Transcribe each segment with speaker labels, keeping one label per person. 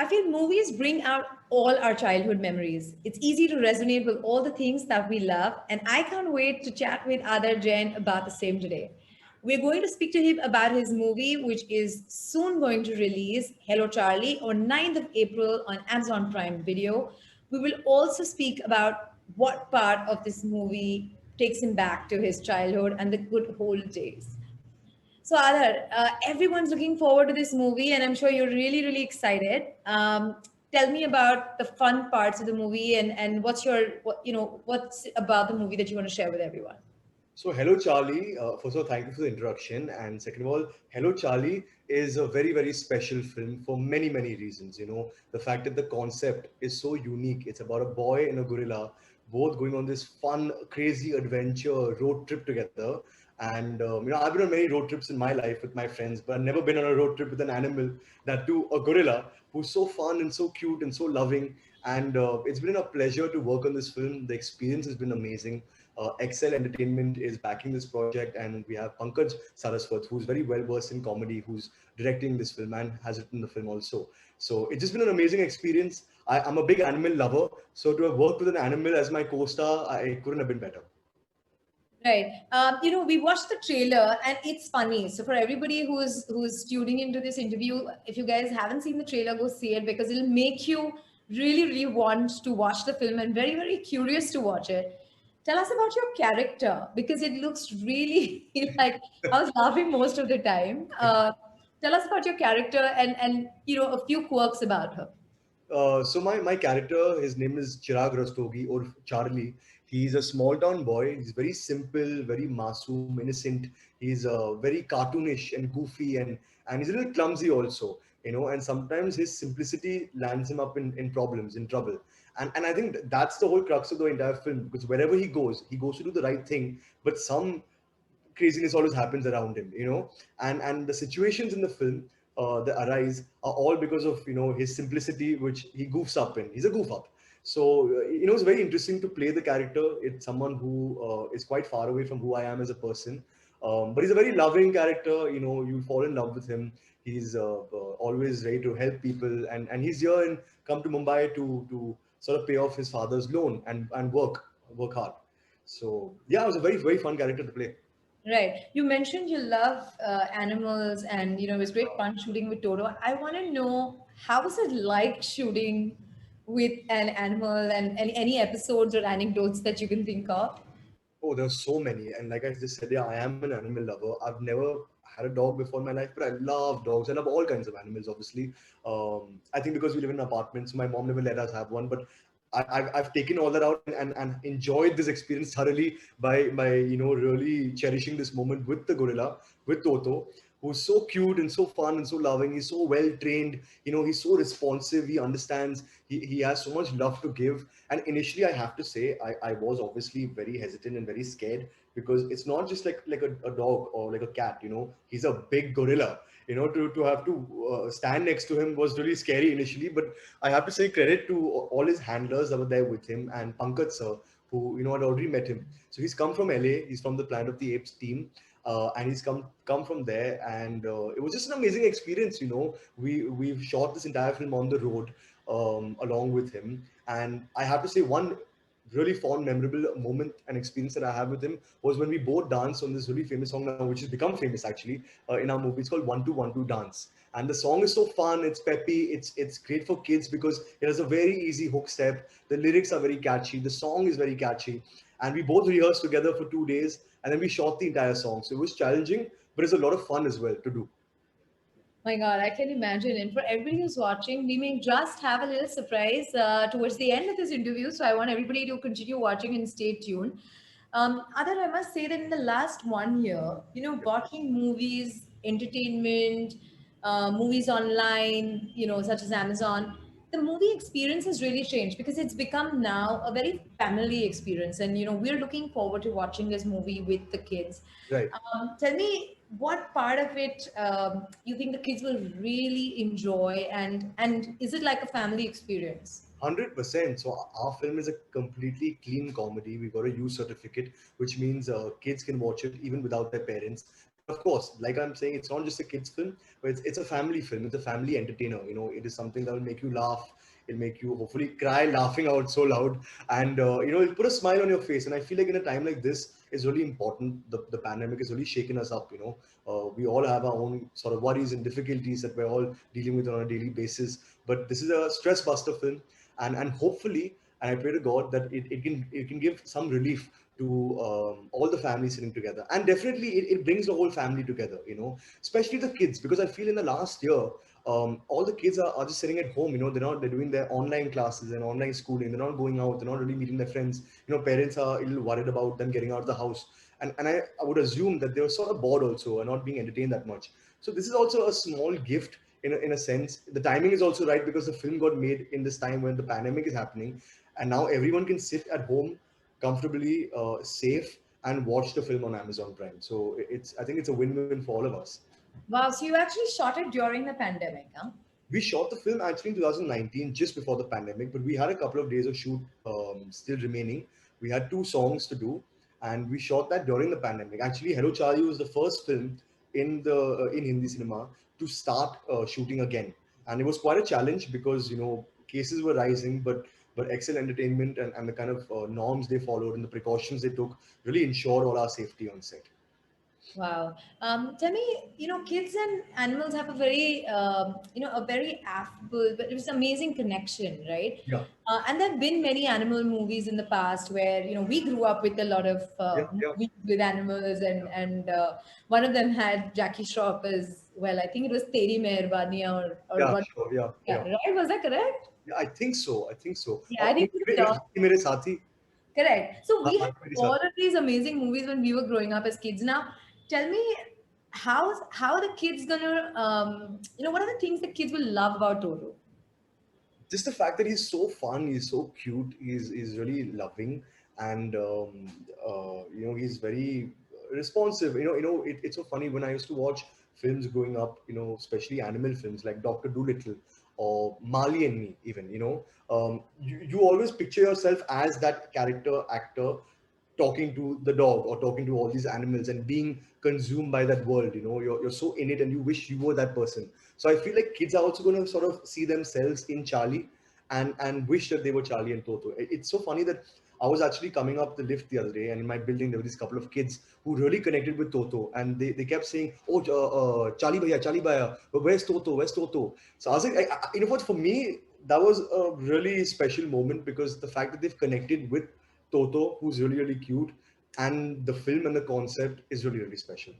Speaker 1: I feel movies bring out all our childhood memories. It's easy to resonate with all the things that we love, and I can't wait to chat with Adar Jain about the same today. We're going to speak to him about his movie, which is soon going to release, Hello Charlie, on 9th of April on Amazon Prime Video. We will also speak about what part of this movie takes him back to his childhood and the good old days. So, Adar, everyone's looking forward to this movie, and I'm sure you're really, really excited. Tell me about the fun parts of the movie, and what's your, what's about the movie that you want to share with everyone.
Speaker 2: So, Hello Charlie. First of all, thank you for the introduction. And second of all, Hello Charlie is a very, very special film for many, many reasons. The fact that the concept is so unique. It's about a boy and a gorilla both going on this fun, crazy adventure road trip together. And I've been on many road trips in my life with my friends, but I've never been on a road trip with an animal, that too a gorilla, who's so fun and so cute and so loving. And it's been a pleasure to work on this film. The experience has been amazing. Excel Entertainment is backing this project, and we have Pankaj Saraswat, who's very well versed in comedy, who's directing this film and has written the film also. So it's just been an amazing experience. I'm a big animal lover, so to have worked with an animal as my co-star, I couldn't have been better.
Speaker 1: Right. We watched the trailer, and it's funny. So for everybody who's tuning into this interview, if you guys haven't seen the trailer, go see it because it'll make you really, really want to watch the film and very, very curious to watch it. Tell us about your character because it looks really like I was laughing most of the time. Tell us about your character and a few quirks about her.
Speaker 2: So my character, his name is Chirag Rastogi or Charlie. He's a small town boy. He's very simple, very masoom, innocent. He's very cartoonish and goofy, and he's a little clumsy also. And sometimes his simplicity lands him up in problems, in trouble. And I think that's the whole crux of the entire film, because wherever he goes to do the right thing, but some craziness always happens around him. And the situations in the film that arise are all because of his simplicity, which he goofs up in. He's a goof up. So it's very interesting to play the character. It's someone who is quite far away from who I am as a person, but he's a very loving character. You fall in love with him. He's always ready to help people, and he's here and come to Mumbai to sort of pay off his father's loan and work hard. So yeah, it was a very, very fun character to play.
Speaker 1: Right. You mentioned you love animals, and it was great fun shooting with Toto. I want to know how was it like shooting with an animal, and any episodes or anecdotes that you can think of?
Speaker 2: Oh, there's so many. And like I just said, yeah, I am an animal lover. I've never had a dog before in my life, but I love dogs. I love all kinds of animals, obviously. I think because we live in an apartment, so my mom never let us have one. But I've taken all that out and enjoyed this experience thoroughly by really cherishing this moment with the gorilla, with Toto, who's so cute and so fun and so loving. He's so well trained. He's so responsive. He understands. He has so much love to give. And initially, I have to say, I was obviously very hesitant and very scared, because it's not just like a dog or like a cat. He's a big gorilla. To have to stand next to him was really scary initially. But I have to say credit to all his handlers that were there with him, and Pankaj sir, who had already met him. So he's come from LA. He's from the Planet of the Apes team. And he's come from there, and it was just an amazing experience. We've shot this entire film on the road, along with him. And I have to say, one really fond, memorable moment and experience that I have with him was when we both danced on this really famous song now, which has become famous actually in our movie. It's called 1212 Dance. And the song is so fun, it's peppy, it's great for kids because it has a very easy hook step. The lyrics are very catchy, the song is very catchy. And we both rehearsed together for 2 days, and then we shot the entire song. So it was challenging, but it's a lot of fun as well to do.
Speaker 1: My God, I can imagine. And for everybody who's watching, we may just have a little surprise towards the end of this interview. So I want everybody to continue watching and stay tuned. Other, I must say that in the last 1 year, watching movies, entertainment, movies online, such as Amazon, the movie experience has really changed because it's become now a very family experience. And, we're looking forward to watching this movie with the kids.
Speaker 2: Right.
Speaker 1: Tell me what part of it you think the kids will really enjoy, and is it like a family experience?
Speaker 2: 100%. So our film is a completely clean comedy. We got a U certificate, which means kids can watch it even without their parents. of course, like I'm saying, it's not just a kids film, but it's a family film. It's a family entertainer. It is something that will make you laugh. It'll make you hopefully cry laughing out so loud, and it'll put a smile on your face. And I feel like in a time like this is really important. The pandemic has really shaken us up. We all have our own sort of worries and difficulties that we're all dealing with on a daily basis. But this is a stress buster film, and hopefully, and I pray to God that it can give some relief to all the families sitting together, and definitely it brings the whole family together. Especially the kids, because I feel in the last year, all the kids are just sitting at home. They're doing their online classes and online schooling. They're not going out. They're not really meeting their friends. Parents are a little worried about them getting out of the house, and I would assume that they were sort of bored also and not being entertained that much. So this is also a small gift in a sense. The timing is also right because the film got made in this time when the pandemic is happening, and now everyone can sit at home comfortably, safe, and watch the film on Amazon Prime. So I think it's a win-win for all of us.
Speaker 1: Wow, so you actually shot it during the pandemic, huh?
Speaker 2: We shot the film actually in 2019, just before the pandemic, but we had a couple of days of shoot still remaining. We had 2 songs to do, and we shot that during the pandemic. Actually, Hello Charlie was the first film in Hindi cinema to start shooting again, and it was quite a challenge because cases were rising, but Excel Entertainment and the kind of norms they followed and the precautions they took really ensured all our safety on set.
Speaker 1: Wow. Tell me, kids and animals have a very, a very affable, but it was amazing connection, right?
Speaker 2: Yeah,
Speaker 1: And there have been many animal movies in the past where, we grew up with a lot of
Speaker 2: yeah, yeah,
Speaker 1: movies with animals, and
Speaker 2: yeah.
Speaker 1: one of them had Jackie Shroff as well. I think it was Teri Meherbani or
Speaker 2: Yeah,
Speaker 1: what?
Speaker 2: sure. Yeah,
Speaker 1: Yeah,
Speaker 2: yeah.
Speaker 1: right? Was that correct?
Speaker 2: Yeah, I think so. I think so.
Speaker 1: Yeah, I think it was
Speaker 2: Even Haathi Mere Saathi.
Speaker 1: correct. So we had
Speaker 2: Haathi Mere
Speaker 1: all
Speaker 2: Saathi.
Speaker 1: of these amazing movies when we were growing up as kids. Now, tell me, how are the kids gonna what are the things that kids will love about Toto?
Speaker 2: Just the fact that he's so fun, he's so cute, he's really loving, and he's very responsive. It's so funny when I used to watch films growing up. Especially animal films like Doctor Dolittle or Marley and Me. Even you always picture yourself as that character actor talking to the dog or talking to all these animals and being consumed by that world. You're so in it and you wish you were that person. So I feel like kids are also going to sort of see themselves in Charlie and wish that they were Charlie and Toto. It's so funny that I was actually coming up the lift the other day, and in my building there were these couple of kids who really connected with Toto, and they kept saying, "Oh, Charlie Bhaiya, but where's Toto? Where's Toto?" So I was like, you know what? For me, that was a really special moment because the fact that they've connected with Toto, who's really really cute, and the film and the concept is really really special.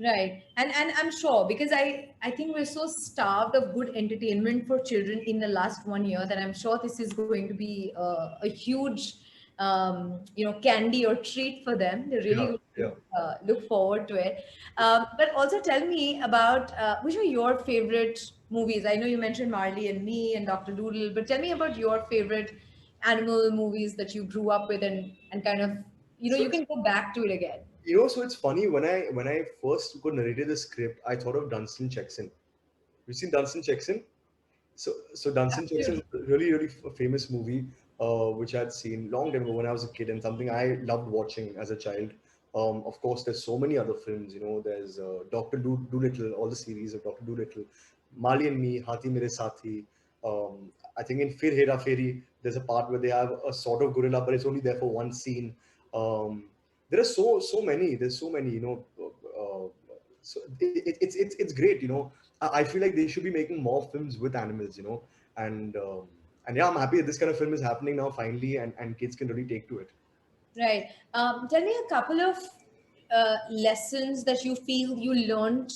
Speaker 1: Right. And I'm sure, because I think we're so starved of good entertainment for children in the last 1 year, that I'm sure this is going to be a huge candy or treat for them. They're really
Speaker 2: Yeah,
Speaker 1: going to
Speaker 2: yeah.
Speaker 1: look forward to it. But also tell me about which are your favorite movies. I know you mentioned Marley and Me and Dr. Doodle, but tell me about your favorite animal movies that you grew up with, and kind of,
Speaker 2: So
Speaker 1: you can go back to it again.
Speaker 2: so it's funny when I first got narrated the script, I thought of Dunstan Checks In. You've seen Dunstan Checks In? So Dunstan Checks In is
Speaker 1: Absolutely.
Speaker 2: a really really famous movie, which I'd seen long time ago when I was a kid, and something I loved watching as a child. Of course, there's so many other films. There's Doctor Dolittle, all the series of Doctor Dolittle, Marley and Me, Haathi Mere Saathi. I think in Fir Hera Fairy, there's a part where they have a sort of gorilla, but it's only there for one scene. Um, there are so many. There's so many. So it's great. I feel like they should be making more films with animals. And yeah, I'm happy that this kind of film is happening now finally, and kids can really take to it.
Speaker 1: Right. Tell me a couple of lessons that you feel you learned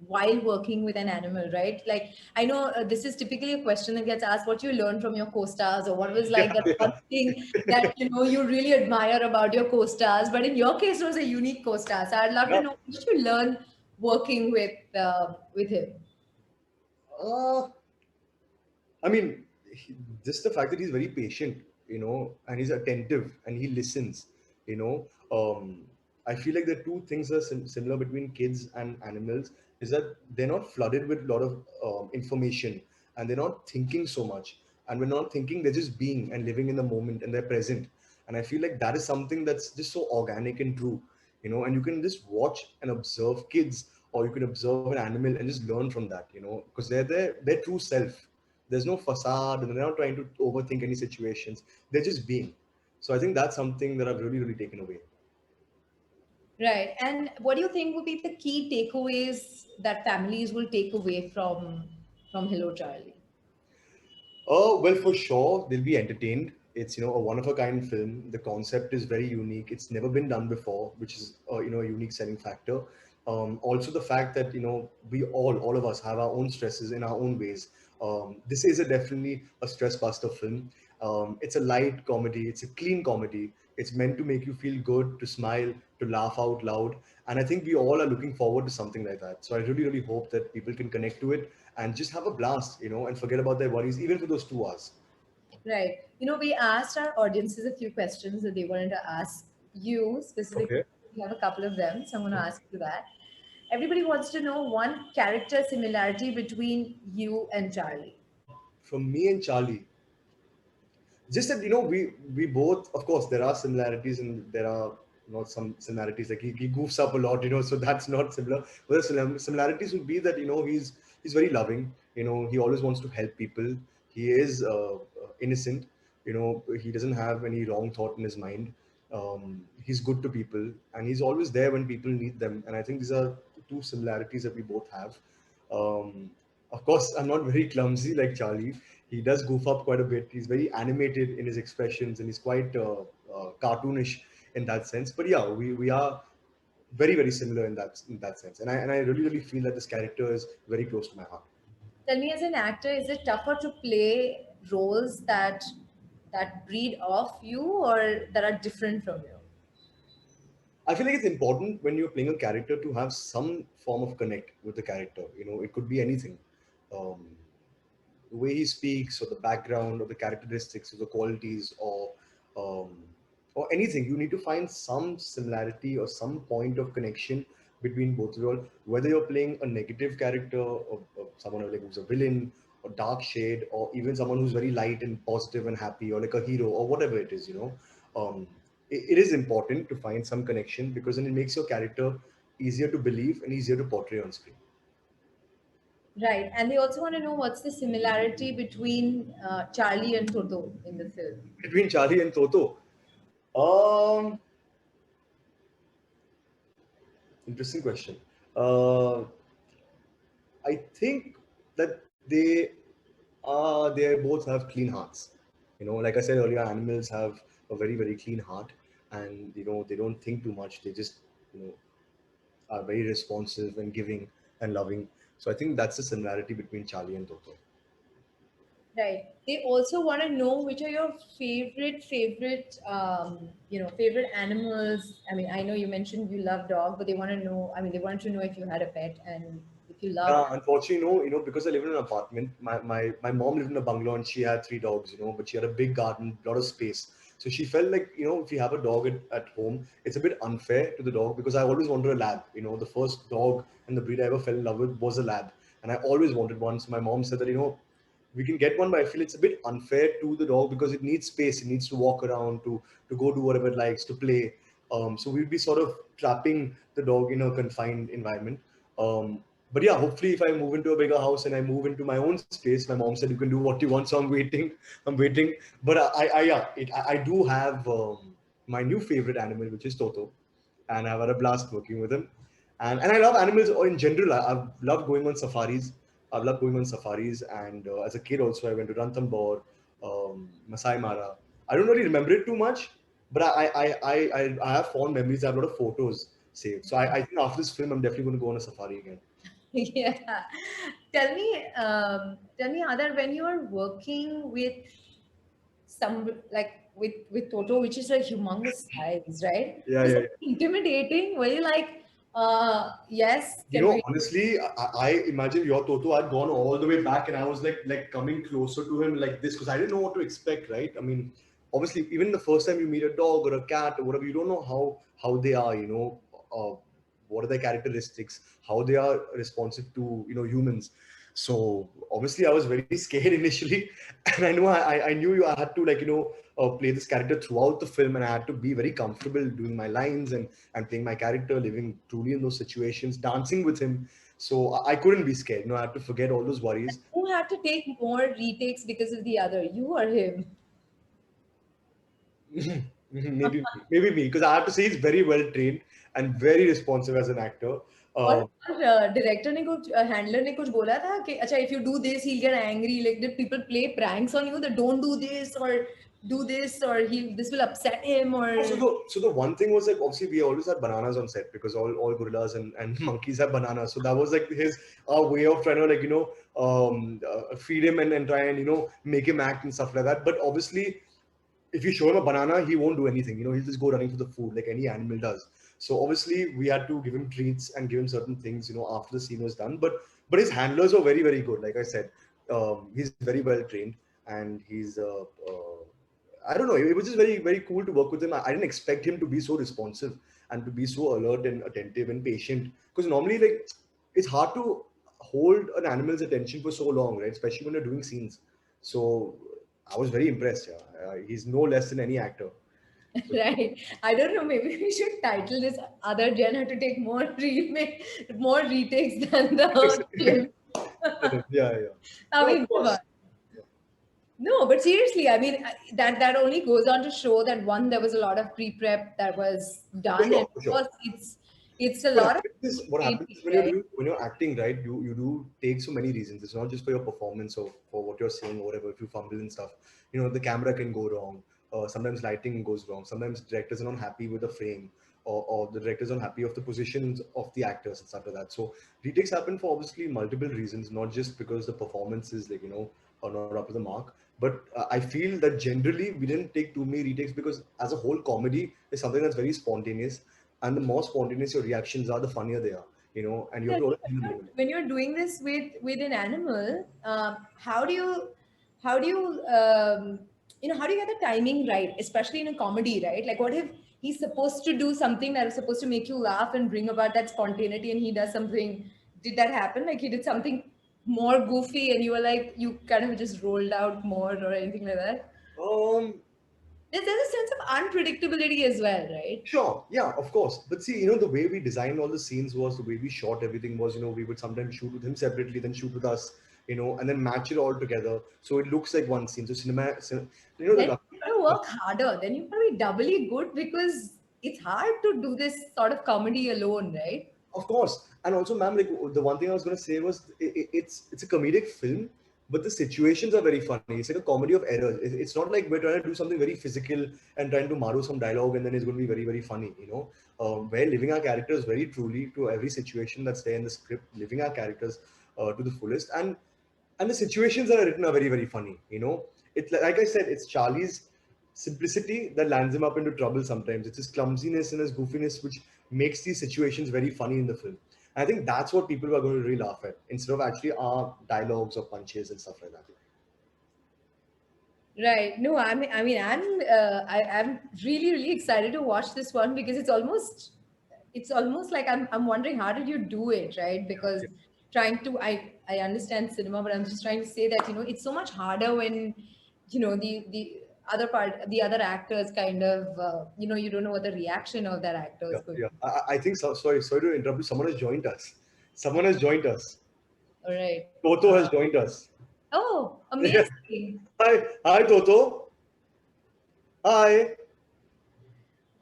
Speaker 1: while working with an animal, right? Like, I know this is typically a question that gets asked, what you learned from your co-stars, or what was like
Speaker 2: Yeah,
Speaker 1: that one
Speaker 2: yeah.
Speaker 1: thing that, you really admire about your co-stars. But in your case, it was a unique co-star. So I'd love to
Speaker 2: Yeah.
Speaker 1: know, what did you learn working with him?
Speaker 2: Uh, I mean, just the fact that he's very patient, and he's attentive and he listens, you know. I feel like the two things are similar between kids and animals is that they're not flooded with a lot of information, and they're not thinking so much. And we're not thinking, they're just being and living in the moment and they're present. And I feel like that is something that's just so organic and true. and you can just watch and observe kids, or you can observe an animal and just learn from that, because they're their true self. There's no facade, and they're not trying to overthink any situations. They're just being. So I think that's something that I've really, really taken away.
Speaker 1: Right. And what do you think would be the key takeaways that families will take away from Hello Charlie?
Speaker 2: Oh, well, for sure, they'll be entertained. It's, a one of a kind film. The concept is very unique. It's never been done before, which is, a unique selling factor. Also, the fact that, we all of us have our own stresses in our own ways. This is definitely a stress buster film. It's a light comedy. It's a clean comedy. It's meant to make you feel good, to smile, to laugh out loud. And I think we all are looking forward to something like that. So I really, really hope that people can connect to it and just have a blast, and forget about their worries, even for those 2 hours.
Speaker 1: Right. We asked our audiences a few questions that they wanted to ask you specifically.
Speaker 2: Okay.
Speaker 1: We have a couple of them, so I'm going to ask you that. Everybody wants to know one character similarity between you and Charlie.
Speaker 2: From me and Charlie, just that we both, of course, there are similarities and there are not some similarities. Like he goofs up a lot, so that's not similar. But the similarities would be that he's very loving. He always wants to help people. He is innocent. He doesn't have any wrong thought in his mind. He's good to people, and he's always there when people need them. And I think these are the two similarities that we both have. Um, of course, I'm not very clumsy like Charlie. He does goof up quite a bit. He's very animated in his expressions, and he's quite cartoonish in that sense. But yeah, we are very, very similar in that sense. And I really, really feel that this character is very close to my heart.
Speaker 1: Tell me, as an actor, is it tougher to play roles that breed off you or that are different from you?
Speaker 2: I feel like it's important when you're playing a character to have some form of connect with the character. It could be anything. Um, the way he speaks, or the background, or the characteristics, or the qualities, um, or anything. You need to find some similarity or some point of connection between both of you all. Whether you're playing a negative character, or someone like who's a villain, or dark shade, or even someone who's very light and positive and happy, or like a hero, or whatever it is. It is important to find some connection, because then it makes your character easier to believe and easier to portray on screen.
Speaker 1: Right. And they also want to know what's the similarity between Charlie and Toto in the film.
Speaker 2: Between Charlie and Toto, um, interesting question. Uh, I think that they both have clean hearts. Like I said earlier, animals have a very, very clean heart, and they don't think too much. They just you know are very responsive and giving and loving. So I think that's the similarity between Charlie and Toto.
Speaker 1: Right. They also want to know which are your favorite animals. I mean, I know you mentioned you love dog, but they want to know. I mean, they wanted to know if you had a pet and if you love.
Speaker 2: Yeah, unfortunately, because I live in an apartment, my mom lived in a bungalow and she had 3 dogs, but she had a big garden, a lot of space. So she felt like, if you have a dog at home, it's a bit unfair to the dog, because I always wanted a lab. The first dog and the breed I ever fell in love with was a lab. And I always wanted one. So my mom said that, we can get one, but I feel it's a bit unfair to the dog, because it needs space. It needs to walk around, to go do whatever it likes, to play. So we'd be sort of trapping the dog in a confined environment. But yeah, hopefully, if I move into a bigger house and I move into my own space, my mom said you can do what you want. So I'm waiting. I'm waiting. But I do have my new favorite animal, which is Toto, and I've had a blast working with him. And I love animals in general. I've loved going on safaris. I've loved going on safaris, and as a kid also, I went to Ranthambore, Masai Mara. I don't really remember it too much, but I have fond memories. I have a lot of photos saved. So I think after this film, I'm definitely going to go on a safari again.
Speaker 1: Yeah. Tell me, Adar, when you are working with some like with Toto, which is a humongous size, right?
Speaker 2: Yeah,
Speaker 1: Was
Speaker 2: yeah,
Speaker 1: it
Speaker 2: yeah.
Speaker 1: intimidating? Were you like, yes, can we?
Speaker 2: Honestly, I imagine your Toto had gone all the way back, and I was like coming closer to him like this, because I didn't know what to expect, right? I mean, obviously, even the first time you meet a dog or a cat or whatever, you don't know how they are, what are their characteristics, how they are responsive to humans. So obviously, I was very scared initially, and I know I knew I had to, like, play this character throughout the film, and I had to be very comfortable doing my lines and playing my character, living truly in those situations, dancing with him. So I couldn't be scared. I had to forget all those worries.
Speaker 1: Who had to take more retakes because of the other, you or him?
Speaker 2: Maybe me, because I have to say he's very well trained and very responsive as an actor.
Speaker 1: और
Speaker 2: Uh,
Speaker 1: director ने कुछ handler ने कुछ बोला था कि अच्छा if you do this he'll get angry, like did people play pranks on you that don't do this or do this or this will upset him or
Speaker 2: so the one thing was like, obviously we always had bananas on set because all gorillas and monkeys have bananas. So that was like his our way of trying to like feed him and try and make him act and stuff like that. But obviously, if you show him a banana, he won't do anything. He'll just go running for the food like any animal does. So obviously, we had to give him treats and give him certain things, after the scene was done. But his handlers were very, very good. Like I said, he's very well trained, and he's I don't know. It was just very, very cool to work with him. I didn't expect him to be so responsive and to be so alert and attentive and patient. Because normally, like, it's hard to hold an animal's attention for so long, right? Especially when you're doing scenes. So I was very impressed. Yeah, he's no less than any actor. So,
Speaker 1: right. I don't know, maybe we should title this other Jen had to take more retakes than the film.
Speaker 2: yeah, yeah.
Speaker 1: I
Speaker 2: No,
Speaker 1: mean,
Speaker 2: of course. Yeah.
Speaker 1: no, but seriously, I mean, that only goes on to show that one, there was a lot of pre-prep that was
Speaker 2: For
Speaker 1: done, and
Speaker 2: sure, for
Speaker 1: of
Speaker 2: sure.
Speaker 1: course, it's a lot of
Speaker 2: What happens
Speaker 1: training,
Speaker 2: is when
Speaker 1: right?
Speaker 2: when you're acting, right, you do take so many reasons. It's not just for your performance or for what you're saying or whatever. If you fumble and stuff, the camera can go wrong. Sometimes lighting goes wrong. Sometimes directors are not happy with the frame, or the directors are not happy of the positions of the actors and stuff like that. So retakes happen for obviously multiple reasons, not just because the performance is like are not up to the mark. But I feel that generally we didn't take too many retakes because as a whole, comedy is something that's very spontaneous, and the more spontaneous your reactions are, the funnier they are. And you have to always be in the moment.
Speaker 1: When you're doing this with an animal, how do you how do you get the timing right, especially in a comedy, right? Like, what if he's supposed to do something that is supposed to make you laugh and bring about that spontaneity, and he does something? Did that happen? Like, he did something more goofy, and you were like, you kind of just rolled out more or anything like that?
Speaker 2: Um,
Speaker 1: There's a sense of unpredictability as well, right?
Speaker 2: Sure, yeah, of course. But see, the way we designed all the scenes was the way we shot everything was, we would sometimes shoot with him separately, then shoot with us, and then match it all together. So it looks like one scene. So
Speaker 1: Then
Speaker 2: the
Speaker 1: you gotta work harder. Then you gotta be doubly good because it's hard to do this sort of comedy alone, right?
Speaker 2: Of course, and also, ma'am, like the one thing I was going to say was it's a comedic film, but the situations are very funny. It's like a comedy of errors. It's not like we're trying to do something very physical and trying to maru some dialogue and then it's going to be very, very funny. We're living our characters very truly to every situation that's there in the script, living our characters to the fullest, and the situations that are written are very, very funny. It's like I said, it's Charlie's simplicity that lands him up into trouble sometimes. It's his clumsiness and his goofiness which makes these situations very funny in the film. And I think that's what people are going to really laugh at instead of actually our dialogues or punches and stuff like that.
Speaker 1: Right. No, I'm really really excited to watch this one because it's almost like I'm wondering how did you do it, right? Because
Speaker 2: Yeah,
Speaker 1: trying to I understand cinema, but I'm just trying to say that it's so much harder when the other actors kind of you don't know what the reaction of that actor
Speaker 2: yeah,
Speaker 1: is going
Speaker 2: yeah.
Speaker 1: to be.
Speaker 2: I think so. Sorry to interrupt you. Someone has joined us. Someone has joined us.
Speaker 1: All right.
Speaker 2: Toto has joined us.
Speaker 1: Oh,
Speaker 2: Yeah.
Speaker 1: amazing.
Speaker 2: Hi, Toto. Hi.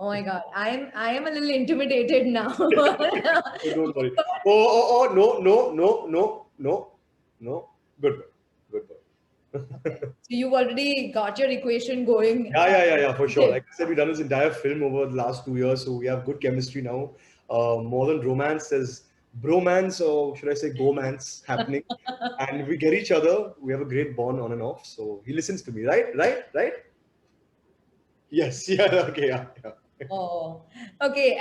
Speaker 1: Oh my God. I am a little intimidated now.
Speaker 2: Oh, don't worry. Oh, no, no, no, no, no, no. Good boy. Good boy.
Speaker 1: Okay. So you've already got your equation going.
Speaker 2: Yeah, for sure.
Speaker 1: Okay.
Speaker 2: Like I said, we've done this entire film over the last 2 years, so we have good chemistry now. More than romance, there's bromance, or should I say gomance happening. And we get each other. We have a great bond on and off. So he listens to me, right? Right? Right? Yes. Yeah. Okay. Yeah.
Speaker 1: Oh, okay.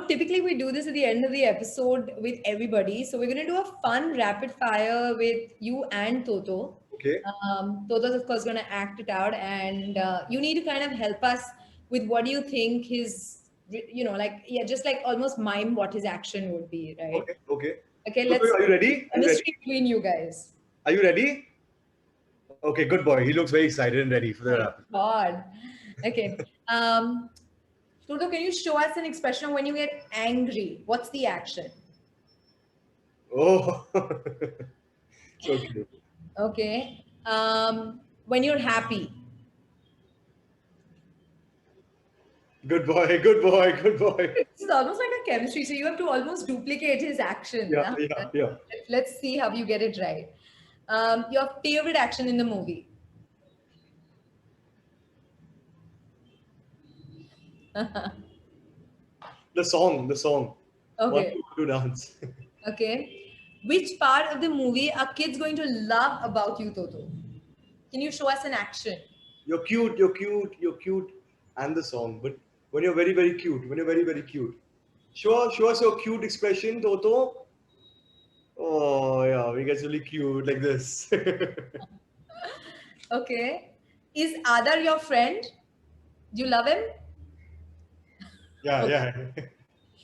Speaker 1: Typically we do this at the end of the episode with everybody. So we're going to do a fun rapid fire with you and Toto.
Speaker 2: Okay.
Speaker 1: Toto's of course going to act it out, and you need to kind of help us with what do you think like, yeah, just like almost mime what his action would be, right?
Speaker 2: Okay. Okay.
Speaker 1: Okay,
Speaker 2: So,
Speaker 1: let's
Speaker 2: are you ready? Are you ready?
Speaker 1: chemistry between you guys.
Speaker 2: Are you ready? Okay, good boy. He looks very excited and ready for the
Speaker 1: My
Speaker 2: rap.
Speaker 1: God. Okay. Toto, can you show us an expression of when you get angry? What's the action?
Speaker 2: Oh, so cute.
Speaker 1: Okay. When you're happy.
Speaker 2: Good boy, good boy, good boy.
Speaker 1: This is almost like a chemistry. So you have to almost duplicate his action.
Speaker 2: Yeah,
Speaker 1: Huh?
Speaker 2: yeah, yeah.
Speaker 1: Let's see how you get it right. Your favorite action in the movie.
Speaker 2: The song, the song. One,
Speaker 1: Okay.
Speaker 2: two, two, dance.
Speaker 1: Okay. Which part of the movie are kids going to love about you, Toto? Can you show us an action?
Speaker 2: You're cute, you're cute, you're cute, and the song. But when you're very, very cute, when you're very, very cute. Show us your cute expression, Toto. Oh yeah, he gets really cute like this.
Speaker 1: Okay. Is Adar your friend? Do you love him?
Speaker 2: Yeah,
Speaker 1: Okay.
Speaker 2: yeah.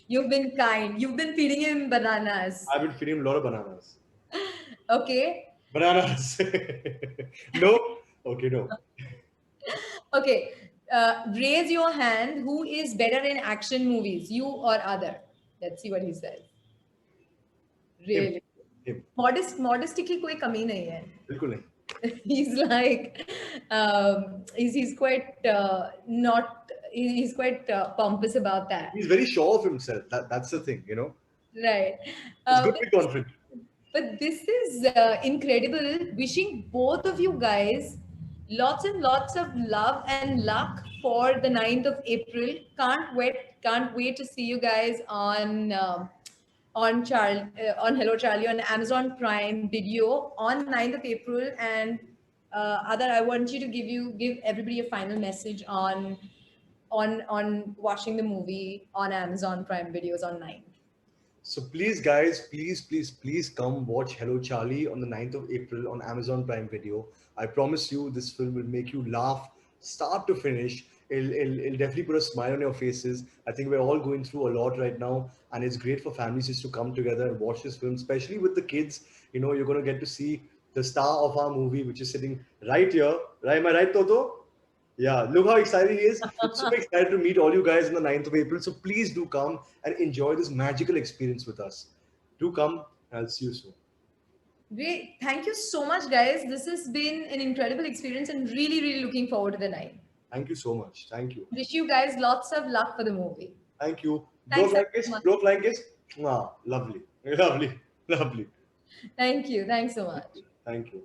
Speaker 1: You've been kind. You've been feeding him bananas.
Speaker 2: I've been feeding him a lot of bananas.
Speaker 1: Okay.
Speaker 2: Bananas. No? Okay, no.
Speaker 1: Okay. Raise your hand. Who is better in action movies, you or other? Let's see what he says.
Speaker 2: Him.
Speaker 1: Really.
Speaker 2: Him.
Speaker 1: Modesty की कोई कमी नहीं है.
Speaker 2: बिल्कुल नहीं.
Speaker 1: He's like, he's quite not. He's quite pompous about that.
Speaker 2: He's very sure of himself. That's the thing, you know.
Speaker 1: Right.
Speaker 2: It's good
Speaker 1: But
Speaker 2: to be confident.
Speaker 1: this is incredible. Wishing both of you guys lots and lots of love and luck for the 9th of April. Can't wait to see you guys on Hello Charlie on Amazon Prime Video on 9th of April. And Adar, I want you to give everybody a final message on watching the movie on Amazon Prime Videos on 9th.
Speaker 2: So please, guys, please come watch Hello Charlie on the 9th of April on Amazon Prime Video. I promise you, this film will make you laugh start to finish. It'll definitely put a smile on your faces. I think we're all going through a lot right now, and it's great for families just to come together and watch this film, especially with the kids. You know, you're going to get to see the star of our movie, which is sitting right here. Right, am I right, Toto? Yeah, look how excited he is. I'm super excited to meet all you guys on the 9th of April. So please do come and enjoy this magical experience with us. Do come, and I'll see you soon.
Speaker 1: Great. Thank you so much, guys. This has been an incredible experience and really looking forward to the night.
Speaker 2: Thank you so much. Thank you.
Speaker 1: Wish you guys lots of luck for the movie.
Speaker 2: Thank you.
Speaker 1: Thanks
Speaker 2: Blow
Speaker 1: so much.
Speaker 2: flying kiss. Mwah. Lovely. Lovely. Lovely.
Speaker 1: Thank you. Thanks so much.
Speaker 2: Thank you.